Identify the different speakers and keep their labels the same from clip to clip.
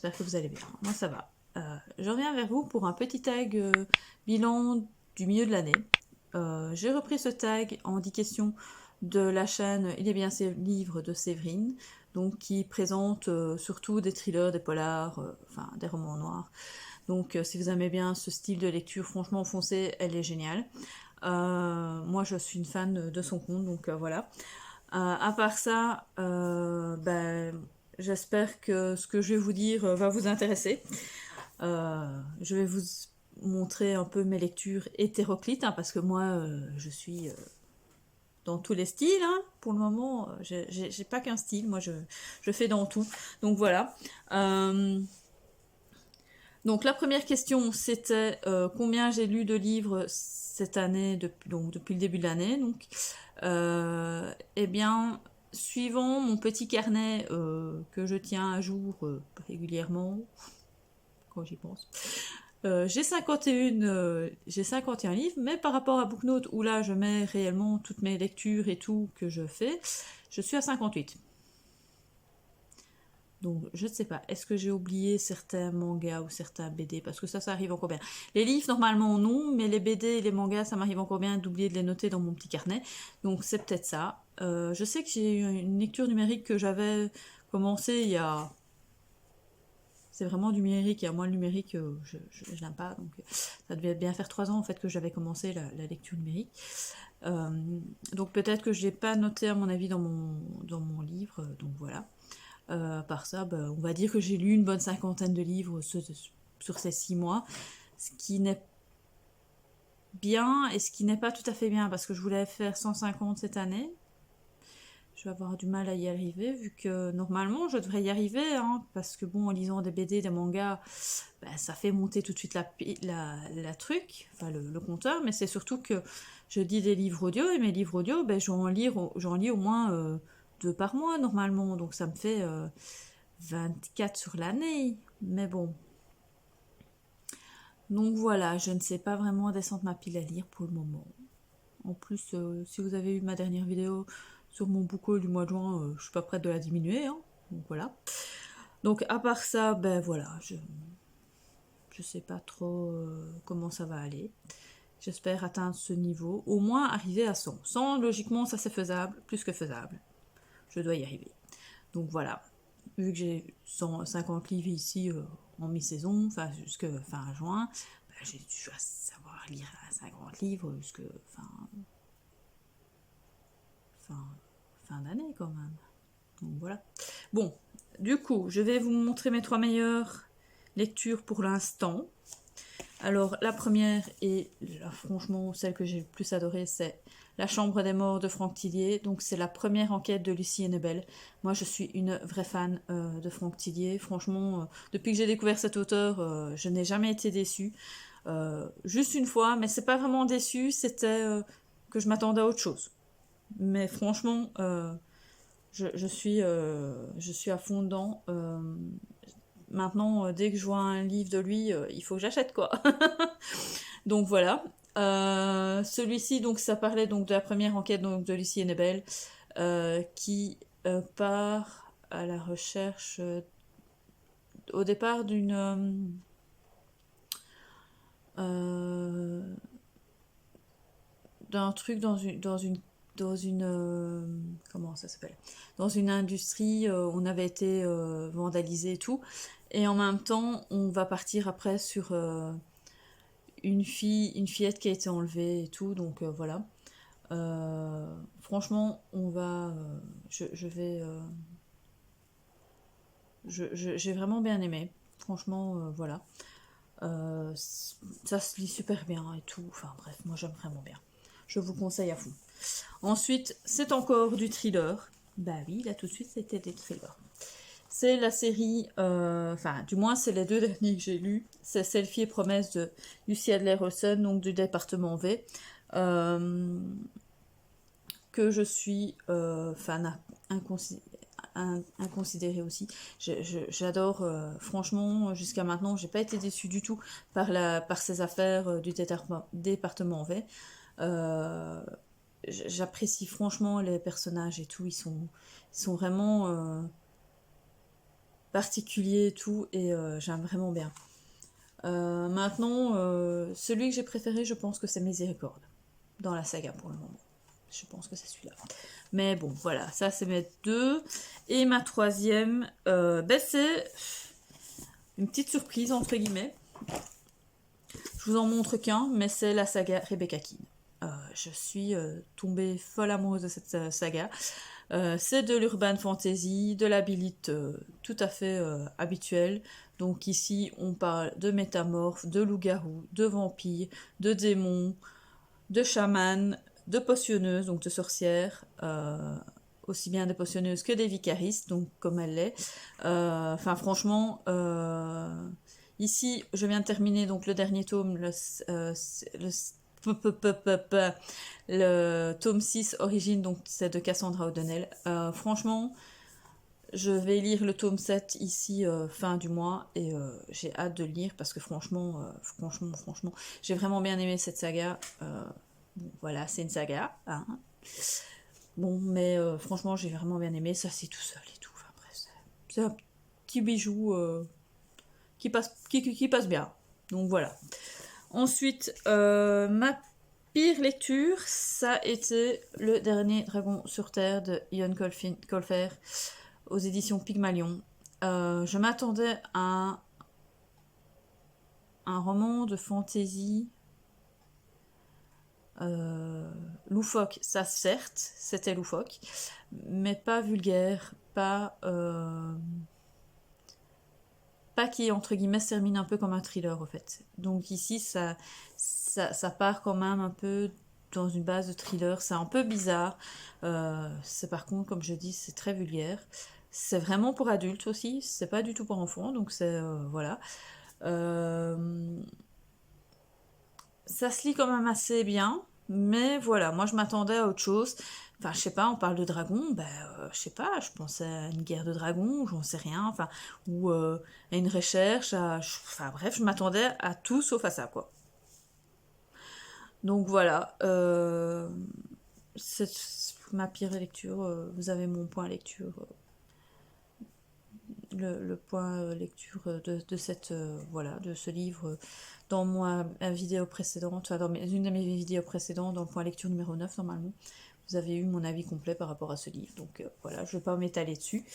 Speaker 1: j'espère que vous allez bien. Moi ça va. Je reviens vers vous pour un petit tag bilan du milieu de l'année. J'ai repris ce tag en 10 questions de la chaîne Il est bien ces livres de Séverine, donc qui présente surtout des thrillers, des polars, enfin des romans noirs. Donc si vous aimez bien ce style de lecture, franchement foncez, elle est géniale. Moi je suis une fan de son compte, donc voilà. À part ça, j'espère que ce que je vais vous dire va vous intéresser. Je vais vous montrer un peu mes lectures hétéroclites, hein, parce que moi, je suis dans tous les styles. Hein. Pour le moment, j'ai pas qu'un style, moi je fais dans tout. Donc voilà. Donc la première question, c'était combien j'ai lu de livres cette année, depuis le début de l'année. Donc, eh bien, suivant mon petit carnet que je tiens à jour régulièrement, quand j'y pense, j'ai 51 livres, mais par rapport à Booknote, où là je mets réellement toutes mes lectures et tout que je fais, je suis à 58. Donc, je ne sais pas, est-ce que j'ai oublié certains mangas ou certains BD? Parce que ça arrive encore bien. Les livres, normalement, non, mais les BD et les mangas, ça m'arrive encore bien d'oublier de les noter dans mon petit carnet. Donc, c'est peut-être ça. Je sais que j'ai eu une lecture numérique que j'avais commencé il y a... C'est vraiment du numérique, et moi, le numérique, je n'aime pas. Donc, ça devait bien faire 3 ans, en fait, que j'avais commencé la lecture numérique. Donc, peut-être que je n'ai pas noté, à mon avis, dans mon livre. Donc, voilà. Par ça, on va dire que j'ai lu une bonne 50aine de livres sur ces 6 mois, ce qui n'est bien et ce qui n'est pas tout à fait bien, parce que je voulais faire 150 cette année. Je vais avoir du mal à y arriver, vu que normalement je devrais y arriver, hein, parce que bon, en lisant des BD, des mangas, ça fait monter tout de suite la truc, enfin le compteur, mais c'est surtout que je lis des livres audio, et mes livres audio, j'en lis au moins 2 par mois normalement, donc ça me fait 24 sur l'année, mais bon. Donc voilà, je ne sais pas vraiment descendre ma pile à lire pour le moment. En plus, si vous avez eu ma dernière vidéo sur mon book haul du mois de juin, je suis pas prête de la diminuer, hein. Donc voilà. Donc à part ça, voilà, je sais pas trop comment ça va aller. J'espère atteindre ce niveau, au moins arriver à 100. 100, logiquement, ça c'est faisable, plus que faisable. Je dois y arriver. Donc voilà, vu que j'ai 150 livres ici en mi-saison, enfin jusque fin juin, j'ai dû savoir lire 50 livres jusque fin d'année quand même. Donc voilà. Bon, du coup, je vais vous montrer mes 3 meilleures lectures pour l'instant. Alors, la première, et là, franchement, celle que j'ai le plus adorée, c'est La Chambre des Morts de Franck Tillier. Donc, c'est la première enquête de Lucie Hennebel. Moi, je suis une vraie fan de Franck Tillier. Franchement, depuis que j'ai découvert cet auteur, je n'ai jamais été déçue. Juste une fois, mais c'est pas vraiment déçue, c'était que je m'attendais à autre chose. Mais franchement, je suis à fond dedans. Maintenant, dès que je vois un livre de lui, il faut que j'achète, quoi. Donc voilà. Celui-ci, donc ça parlait donc de la première enquête donc, de Lucie Hennebel, qui part à la recherche au départ d'un truc dans une comment ça s'appelle, dans une industrie, on avait été vandalisé et tout, et en même temps on va partir après sur une fillette qui a été enlevée et tout, donc voilà. Franchement, on va je vais j'ai vraiment bien aimé, franchement, voilà. Ça se lit super bien et tout, enfin bref, moi j'aime vraiment bien, je vous conseille à fond. Ensuite, c'est encore du thriller. Bah oui, là tout de suite, c'était des thrillers. C'est la série, enfin, du moins, c'est les 2 derniers que j'ai lus. C'est Selfie et Promesse de Lucy Adler-Olsen, donc du département V, que je suis fan inconsidéré aussi. J'adore, franchement, jusqu'à maintenant, j'ai pas été déçue du tout par ces affaires du département V. J'apprécie franchement les personnages et tout, ils sont vraiment particulier et tout, et j'aime vraiment bien. Maintenant, celui que j'ai préféré, je pense que c'est Miséricorde, dans la saga pour le moment. Je pense que c'est celui-là. Mais bon, voilà, ça c'est mes deux. Et ma troisième, c'est une petite surprise, entre guillemets. Je vous en montre qu'un, mais c'est la saga Rebecca Keane. Je suis tombée folle amoureuse de cette saga. C'est de l'urban fantasy, de la Lilith tout à fait habituelle. Donc ici, on parle de métamorphes, de loups-garous, de vampires, de démons, de chamans, de potionneuses, donc de sorcières, aussi bien des potionneuses que des vicaristes, donc comme elle l'est. Enfin, franchement, ici, je viens de terminer donc le dernier tome, le tome 6 Origine, donc c'est de Cassandra O'Donnell. Franchement, je vais lire le tome 7 ici fin du mois et j'ai hâte de le lire parce que franchement, j'ai vraiment bien aimé cette saga. Bon, voilà, c'est une saga. Hein. Bon, mais franchement, j'ai vraiment bien aimé. Ça, c'est tout seul et tout. Enfin, bref, c'est un petit bijou qui passe bien. Donc voilà. Ensuite, ma pire lecture, ça a été Le Dernier Dragon sur Terre de Ian Colfer aux éditions Pygmalion. Je m'attendais à un roman de fantasy loufoque. Ça, certes, c'était loufoque, mais pas vulgaire, pas qui, entre guillemets, se termine un peu comme un thriller, au fait. Donc ici, ça part quand même un peu dans une base de thriller. C'est un peu bizarre. C'est par contre, comme je dis, c'est très vulgaire. C'est vraiment pour adultes aussi. C'est pas du tout pour enfants. Donc c'est... voilà. Ça se lit quand même assez bien. Mais voilà, moi je m'attendais à autre chose. Enfin, je sais pas, on parle de dragons, je sais pas, je pensais à une guerre de dragons, j'en sais rien, enfin, ou à une recherche, enfin bref, je m'attendais à tout sauf à ça, quoi. Donc voilà, c'est ma pire lecture, vous avez mon point lecture, le point lecture de cette, voilà, de ce livre dans ma vidéo précédente, enfin une de mes vidéos précédentes, dans le point lecture numéro 9 normalement. Vous avez eu mon avis complet par rapport à ce livre. Donc voilà, je ne vais pas m'étaler dessus.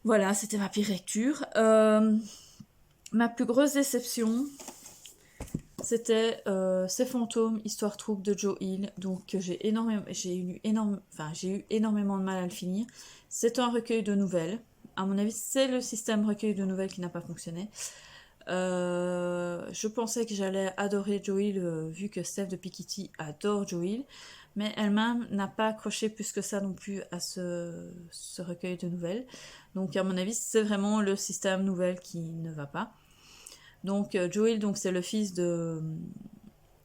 Speaker 1: Voilà, c'était ma pire lecture. Ma plus grosse déception, c'était Ces fantômes, histoire trouble de Joe Hill. Donc j'ai eu énormément de mal à le finir. C'est un recueil de nouvelles. À mon avis, c'est le système recueil de nouvelles qui n'a pas fonctionné. Je pensais que j'allais adorer Joe Hill vu que Steph de Piketty adore Joe Hill, mais elle-même n'a pas accroché plus que ça non plus à ce recueil de nouvelles. Donc à mon avis, c'est vraiment le système nouvelle qui ne va pas. Donc Joe Hill, donc, c'est le fils de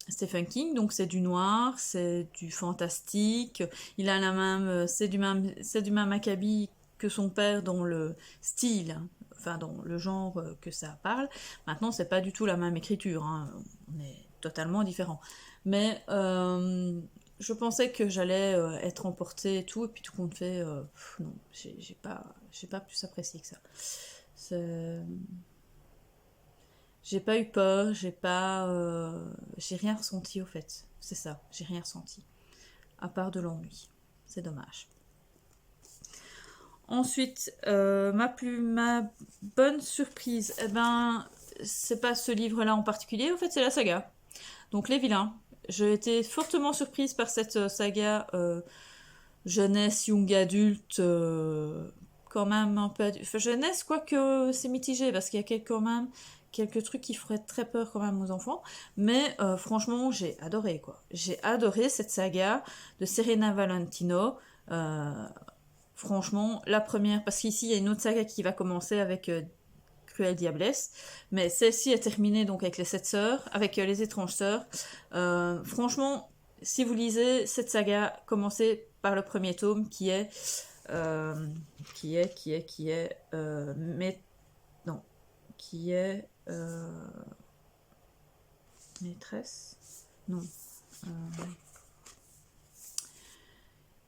Speaker 1: Stephen King, donc c'est du noir, c'est du fantastique, il a la même, c'est du même acabit que son père dans le style, enfin dans le genre que ça parle. Maintenant, c'est pas du tout la même écriture, hein. On est totalement différents. Mais je pensais que j'allais être emportée et tout, et puis tout compte fait, non, j'ai pas plus apprécié que ça. J'ai pas eu peur, j'ai rien ressenti au fait. C'est ça, j'ai rien ressenti. À part de l'ennui. C'est dommage. Ensuite, ma bonne surprise, c'est pas ce livre-là en particulier, en fait, c'est la saga. Donc, Les Vilains. J'ai été fortement surprise par cette saga jeunesse, young adulte, quand même un peu... Enfin, jeunesse, quoique c'est mitigé, parce qu'il y a quand même quelques trucs qui feraient très peur quand même aux enfants. Mais franchement, j'ai adoré, quoi. J'ai adoré cette saga de Serena Valentino. Franchement, la première, parce qu'ici, il y a une autre saga qui va commencer avec Cruelle Diablesse, mais celle-ci est terminée donc avec les 7 sœurs, avec les étranges sœurs. Franchement, si vous lisez cette saga, commencez par le premier tome euh, mais non, qui est maîtresse, non, euh,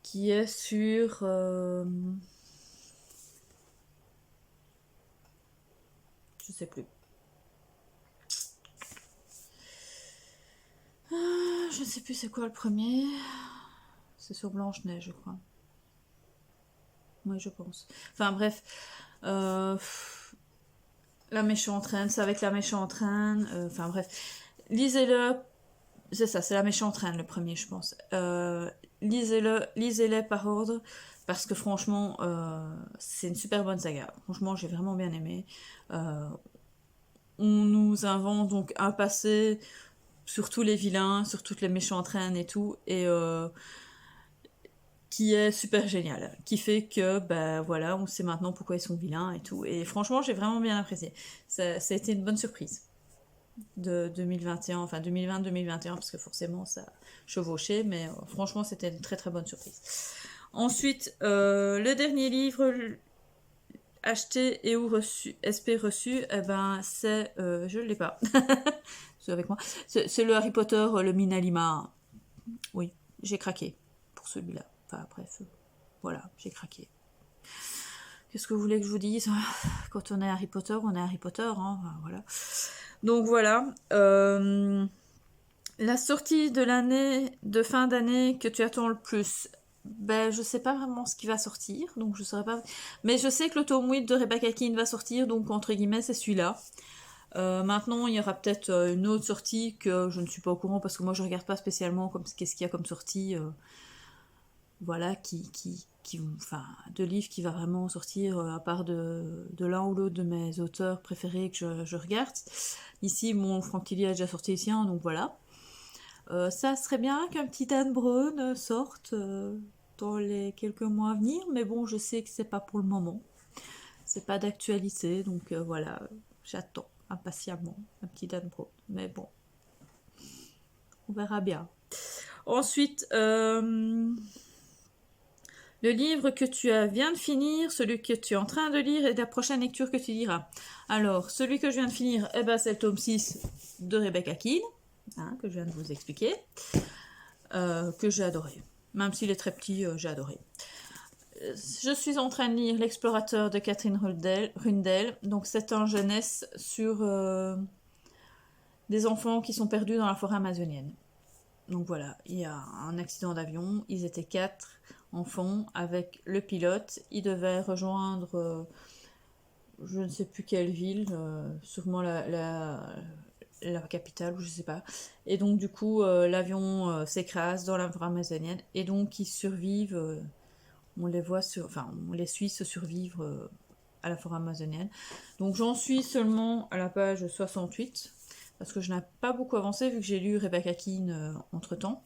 Speaker 1: qui est sur sais plus. Je ne sais plus c'est quoi le premier. C'est sur Blanche-Neige, je crois. Oui, je pense. Enfin bref. La méchante reine, c'est avec la méchante reine. Enfin bref. Lisez-le. C'est ça, c'est la méchante reine le premier, je pense. Lisez-les par ordre. Parce que franchement, c'est une super bonne saga. Franchement, j'ai vraiment bien aimé. On nous invente donc un passé sur tous les vilains, sur toutes les méchantes reines et tout. Et qui est super génial, qui fait que ben voilà, on sait maintenant pourquoi ils sont vilains et tout. Et franchement, j'ai vraiment bien apprécié. Ça a été une bonne surprise de 2021, enfin 2020-2021, parce que forcément ça chevauchait, mais franchement, c'était une très très bonne surprise. Ensuite, le dernier livre acheté et ou reçu, SP reçu, eh ben c'est, je l'ai pas, c'est avec moi, c'est le Harry Potter, le Minalima. Oui, j'ai craqué pour celui-là. Enfin bref, voilà, j'ai craqué. Qu'est-ce que vous voulez que je vous dise? Quand on est Harry Potter, on est Harry Potter, hein, voilà. Donc voilà. La sortie de l'année, de fin d'année que tu attends le plus, ben je sais pas vraiment ce qui va sortir, donc je saurais pas. Mais je sais que le tome 8 de Rebecca Keane va sortir, donc entre guillemets c'est celui-là. Maintenant, il y aura peut-être une autre sortie que je ne suis pas au courant parce que moi je regarde pas spécialement comme qu'est-ce qu'il y a comme sortie. Voilà, enfin, de livres qui va vraiment sortir à part de l'un ou l'autre de mes auteurs préférés que je regarde. Ici, mon Frank Tilly a déjà sorti ici, hein, donc voilà. Ça serait bien qu'un petit Dan Brown sorte dans les quelques mois à venir, mais bon, je sais que c'est pas pour le moment. C'est pas d'actualité, donc voilà, j'attends impatiemment un petit Dan Brown. Mais bon, on verra bien. Ensuite, le livre que tu viens de finir, celui que tu es en train de lire et la prochaine lecture que tu liras. Alors, celui que je viens de finir, eh ben, c'est le tome 6 de Rebecca Keane, hein, que je viens de vous expliquer, que j'ai adoré. Même s'il est très petit, j'ai adoré. Je suis en train de lire L'explorateur de Catherine Rundell. Donc, c'est un jeunesse sur des enfants qui sont perdus dans la forêt amazonienne. Donc voilà, il y a un accident d'avion, ils étaient 4 enfants avec le pilote, ils devaient rejoindre je ne sais plus quelle ville, sûrement la capitale ou je sais pas. Et donc du coup l'avion s'écrase dans la forêt amazonienne et donc ils survivent, on les voit enfin on les suit se survivre à la forêt amazonienne. Donc j'en suis seulement à la page 68 parce que je n'ai pas beaucoup avancé vu que j'ai lu Rebecca Keane entre temps.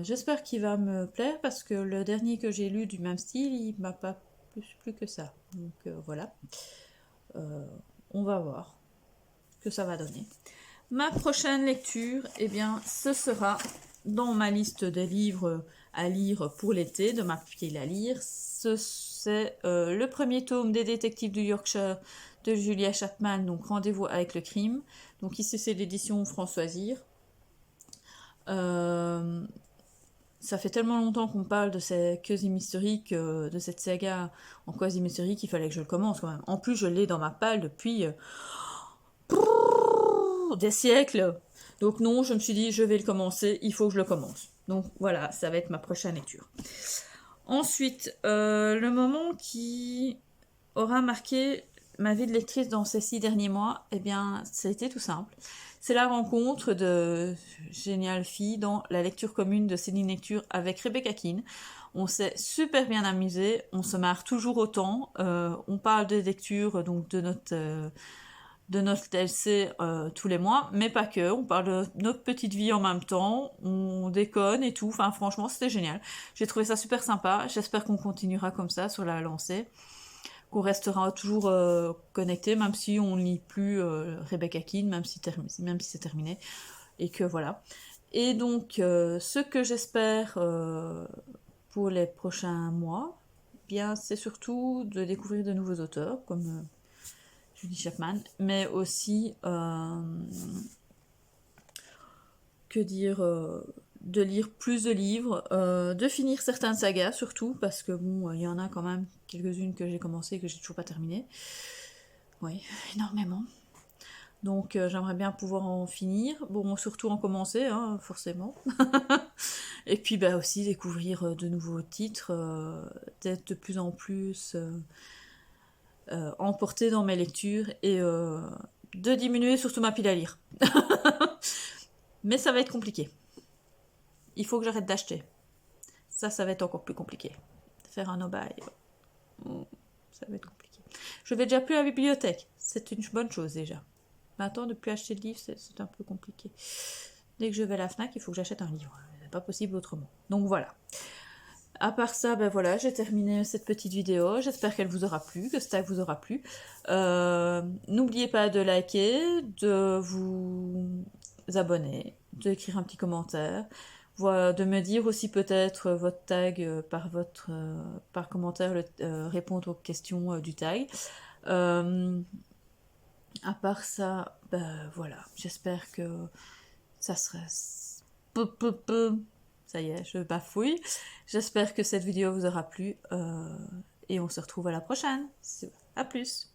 Speaker 1: J'espère qu'il va me plaire parce que le dernier que j'ai lu du même style, il m'a pas plus que ça. Donc voilà. On va voir ce que ça va donner. Ma prochaine lecture, eh bien, ce sera dans ma liste des livres à lire pour l'été, de ma pile à lire. C'est le premier tome des détectives du Yorkshire de Julia Chapman, donc Rendez-vous avec le crime. Donc ici c'est l'édition Françoisir. Ça fait tellement longtemps qu'on parle de ces quasi-mystériques, de cette saga en quasi-mystérique, qu'il fallait que je le commence quand même. En plus, je l'ai dans ma palle depuis des siècles. Donc non, je me suis dit, je vais le commencer, il faut que je le commence. Donc voilà, ça va être ma prochaine lecture. Ensuite, le moment qui aura marqué ma vie de lectrice dans ces 6 derniers mois, eh bien, ça a été tout simple. C'est la rencontre de géniales filles dans la lecture commune de Céline Lecture avec Rebecca Keane. On s'est super bien amusé, on se marre toujours autant. On parle de lecture, donc de notre TLC tous les mois, mais pas que. On parle de notre petite vie en même temps, on déconne et tout. Enfin, franchement, c'était génial. J'ai trouvé ça super sympa. J'espère qu'on continuera comme ça sur la lancée, qu'on restera toujours connecté, même si on ne lit plus Rebecca Keane, même si c'est terminé, et que voilà. Et donc, ce que j'espère pour les prochains mois, bien, c'est surtout de découvrir de nouveaux auteurs, comme Julie Chapman, mais aussi, que dire, de lire plus de livres, de finir certaines sagas surtout, parce que bon, il y en a quand même quelques-unes que j'ai commencé et que j'ai toujours pas terminé. Oui, énormément. Donc j'aimerais bien pouvoir en finir. Bon, surtout en commencer, hein, forcément. Et puis bah, aussi découvrir de nouveaux titres, d'être de plus en plus emporté dans mes lectures et de diminuer surtout ma pile à lire. Mais ça va être compliqué. Il faut que j'arrête d'acheter. Ça va être encore plus compliqué. Faire un no-buy, ça va être compliqué. Je vais déjà plus à la bibliothèque. C'est une bonne chose déjà. Maintenant, ne plus acheter de livres, c'est un peu compliqué. Dès que je vais à la FNAC, il faut que j'achète un livre. C'est pas possible autrement. Donc voilà. À part ça, ben voilà, j'ai terminé cette petite vidéo. J'espère qu'elle vous aura plu, que ce tag vous aura plu. N'oubliez pas de liker, de vous abonner, d'écrire un petit commentaire, de me dire aussi peut-être votre tag par commentaire, répondre aux questions du tag. À part ça, ben voilà, j'espère que ça serait... Ça y est, je bafouille. J'espère que cette vidéo vous aura plu et on se retrouve à la prochaine. À plus.